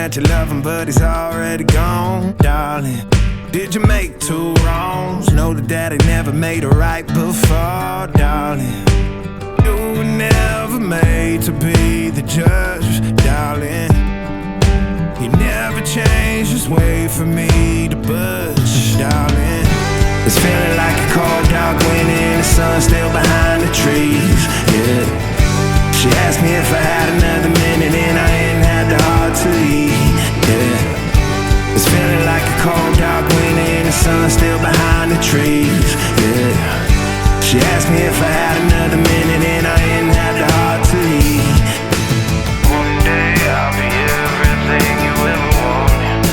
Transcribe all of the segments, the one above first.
that you love him, but he's already gone, darling. Did you make two wrongs? Know that daddy never made a right before, darling. You were never made to be the judge, darling. He never changed his way for me to budge, darling. It's feeling like a cold dark winter, the sun's still behind the trees, yeah. She asked me if I had another minute and I ain't had the heart to eat, yeah. It's feeling like a cold dark winter and the sun's still behind the trees, yeah. She asked me if I had another minute and I ain't had the heart to eat. One day I'll be everything you ever wanted.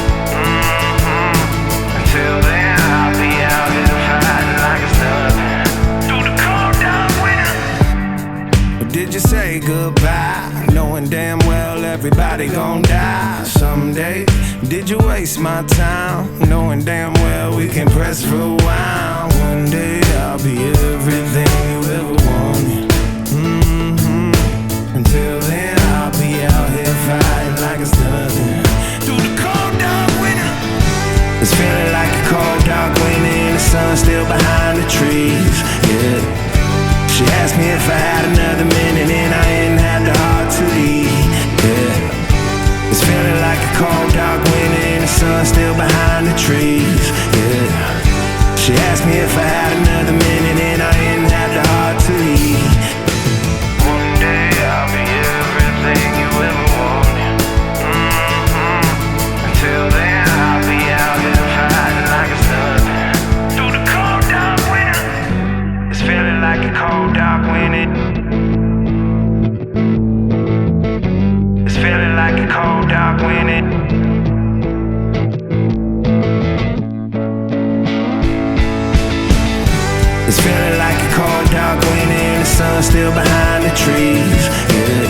Until then I'll be out here fighting like it's nothing. Through the cold dark winter. Or did you say goodbye, knowing damn well everybody gon' die someday? Did you waste my time, knowing damn well we can press rewind? One day I'll be everything you ever wanted. Until then I'll be out here fighting like it's nothing. Through the cold dark winter. It's feeling like a cold dark winter and the sun's still behind the trees, yeah. She asked me if I had another minute and I ain't had the heart to eat, yeah. It's feeling like a cold dark winter and the sun's still behind the trees, yeah. She asked me if I had another minute and I ain't had the heart to eat. One day I'll be everything you ever wanted. Until then I'll be out here fighting like it's nothing. Through the cold dark winter. It's feeling like a cold dark winter. It's feeling like a cold dark winter. It's feeling like a cold dark winter and the sun's still behind the trees, yeah.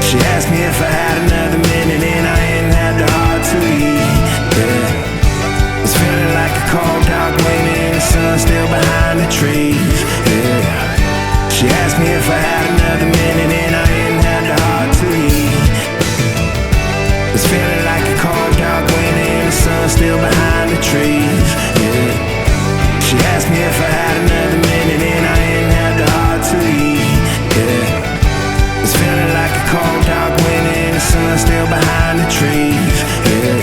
She asked me if I had another minute and I ain't had the heart to eat, yeah. It's feeling like a cold dark winter and the sun's still behind the trees, yeah. She asked me if I had another minute and I ain't had the heart to eat. It's feeling like a cold dark winter and the sun's still behind the trees, yeah. She asked me if I had another minute and I ain't had the heart to eat, yeah. It's feeling like a cold dark winter and the sun's still behind the trees, yeah.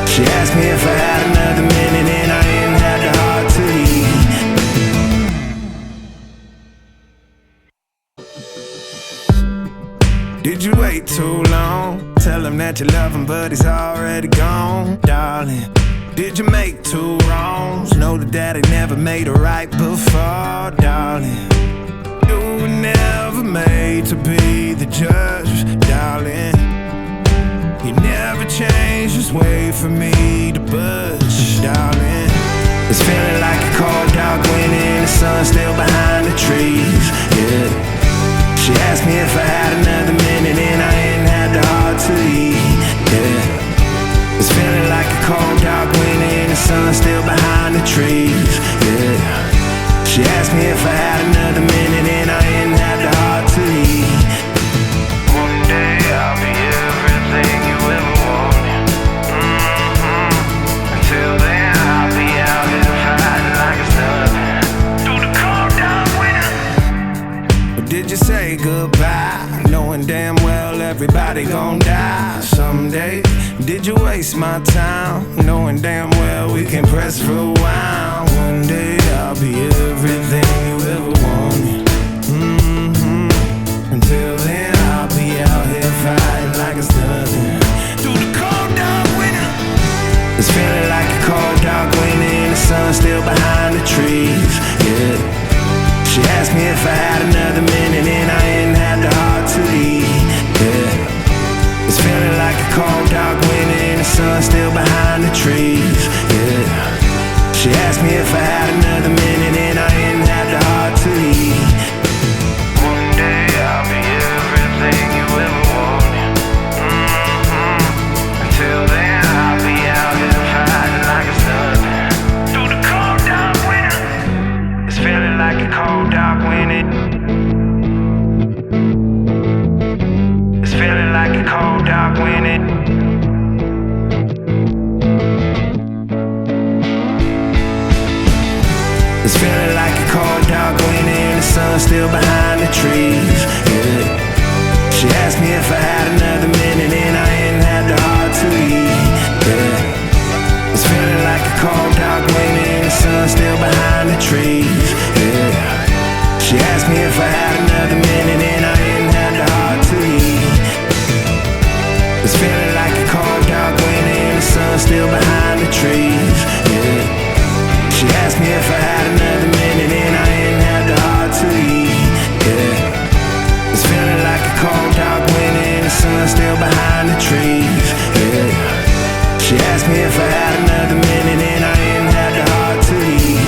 She asked me if I had another minute and I ain't had the heart to eat. Did you wait too long? Tell him that you love him, but he's already gone, darling. Did you make two wrongs? Know that daddy never made a right before, darling. You were never made to be the judge, darling. He never changed his way for me to budge, darling. It's feeling like a cold dark winter and the sun's still behind the trees, yeah. She asked me if I had another minute and I ain't had the heart to eat, yeah. It's feeling like a cold dark winter and the sun's still behind the trees, yeah. She asked me if I had another minute and I ain't had the heart to eat. One day I'll be everything you ever wanted. Until then I'll be out here fighting like it's nothing. Through the cold dark winter. Or did you say goodbye, knowing damn well everybody gon' die someday? Did you waste my time, knowing damn well we can press rewind? One day I'll be everything you ever wanted. Until then I'll be out here fighting like it's nothing. Through the cold dark winter. It's feeling like a cold dark winter and the sun's still behind the trees, yeah. She asked me if I had another minute and I ain't had the heart to eat, yeah. It's feeling like a cold dark winter and the sun's still behind the trees, yeah. She asked me if I It's feeling like a cold, dark winter and the sun still behind the trees. Yeah. She asked me if I had another minute and I ain't had the heart to eat. Yeah. It's feeling like a cold, dark winter and the sun still behind the trees. Yeah. She asked me if I had another minute and I ain't had the heart to eat. It's feeling like a cold, dark winter and the sun still behind the trees. Yeah. She asked me if I had another minute and I ain't had the heart to eat. Yeah. It's feeling like a cold, dark winter and the sun still behind the trees. Yeah. She asked me if I had another minute and I ain't had the heart to eat.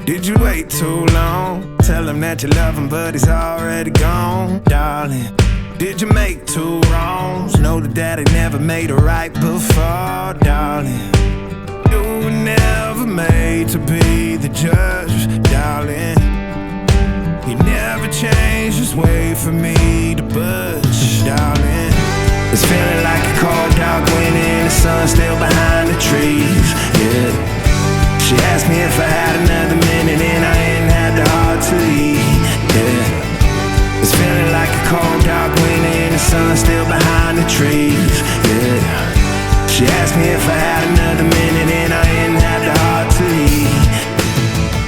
Did you wait too long? Tell him that you love him but he's already gone, darling. Did you make two wrongs? Know that daddy never made a right before, darling. You were never made to be the judge, darling. He never changed his way for me to budge, darling. It's feeling like a cold, dark winter and the sun still behind the trees, yeah. She asked me if I had another minute and I ain't had the heart to eat, yeah. It's feeling like a cold, dark winter and the sun still behind the trees, yeah. She asked me if I had another minute and I ain't had the heart to eat.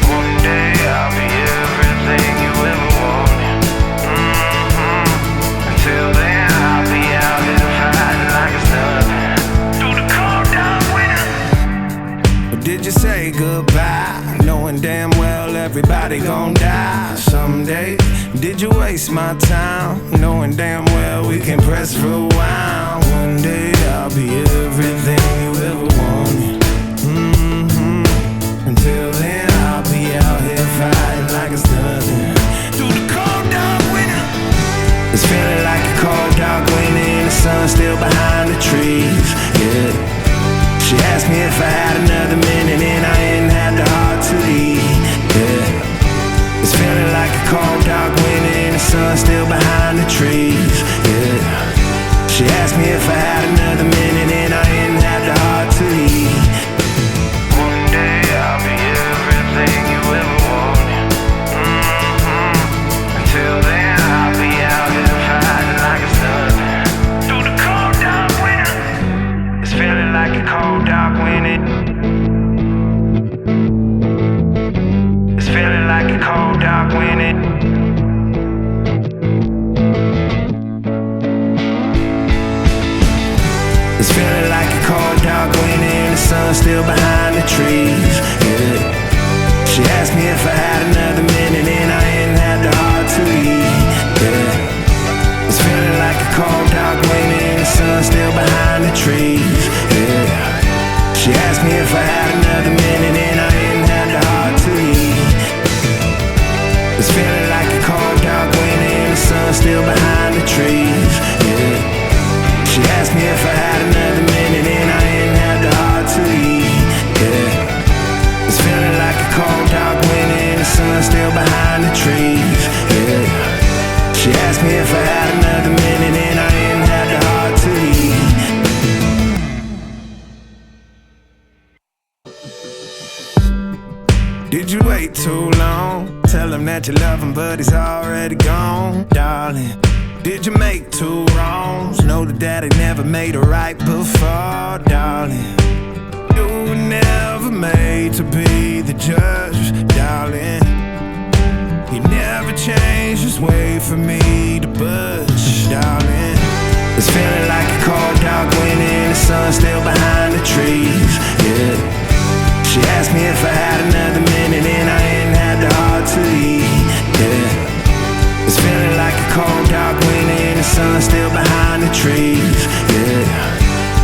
One day I'll be everything you ever wanted. Until then I'll be out here fighting like it's nothing. Through the cold, dark winter. Or did you say goodbye, knowing damn well everybody gon' die someday? Did you waste my time, knowing damn well we can press rewind? One day I'll be everything you ever wanted. Until then I'll be out here fighting like it's nothing. Through the cold, dark winter. It's feeling like a cold, dark winter and the sun still behind the trees, yeah. She asked me if I had another minute and I ain't had the heart to eat, yeah. It's feeling like a cold, dark winter and the sun still behind the trees, yeah. She asked me if I had another minute and I ain't had the heart to eat. One day I'll be everything you ever wanted. Until then I'll be out here fighting like it's nothing. Through the cold, dark winter. It's feeling like a cold, dark winter. It's feeling like a cold, dark winter. It's feeling like a cold, dark winter and the sun still behind the trees, yeah. She asked me if I had another minute and I ain't had the heart to eat, yeah. It's feeling like a cold, dark winter and the sun still behind the trees, yeah. She asked me if I had another minute and I ain't had the heart to eat. It's feeling like a cold, dark winter and the sun still behind the trees, yeah. She asked me if I had another minute and I ain't had the heart to eat, yeah. It's feeling like a cold, dark winter and the sun still behind the trees, yeah. She asked me if I had another minute and I ain't had the heart to eat. Did you wait too long? Tell him that you love him but he's already gone, darling. Did you make two wrongs? Know that daddy never made a right before, darling. You were never made to be the judge, darling. He never changed his way for me to budge, darling. It's feeling like a cold, dark winter and the sun still behind the trees, yeah. She asked me if I had another minute and I ain't had the heart to eat, yeah. It's feeling like a cold, dark winter and the sun still behind the trees, yeah.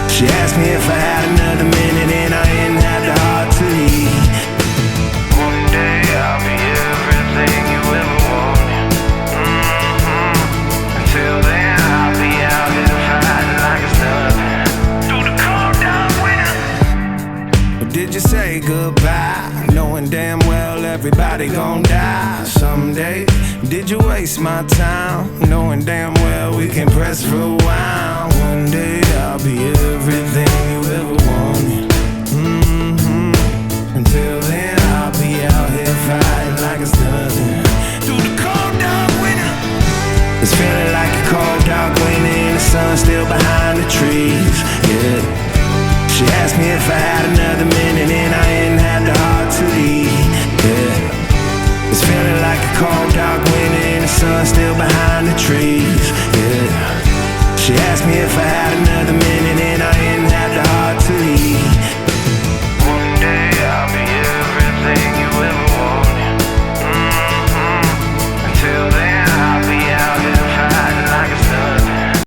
She asked me if I had another minute and I ain't had the heart to eat. One day I'll be everything you ever wanted. Until then I'll be out here fighting like it's nothing. Through the cold, dark winter. Or did you say goodbye, knowing damn well everybody gon' die someday? Did you waste my time, knowing damn well we can press rewind? One day I'll be everything behind the trees, yeah. She asked me if I had another minute and I ain't had the heart to leave, yeah. It's feeling like a cold dark winter and the sun still behind the trees, yeah. She asked me if I had another minute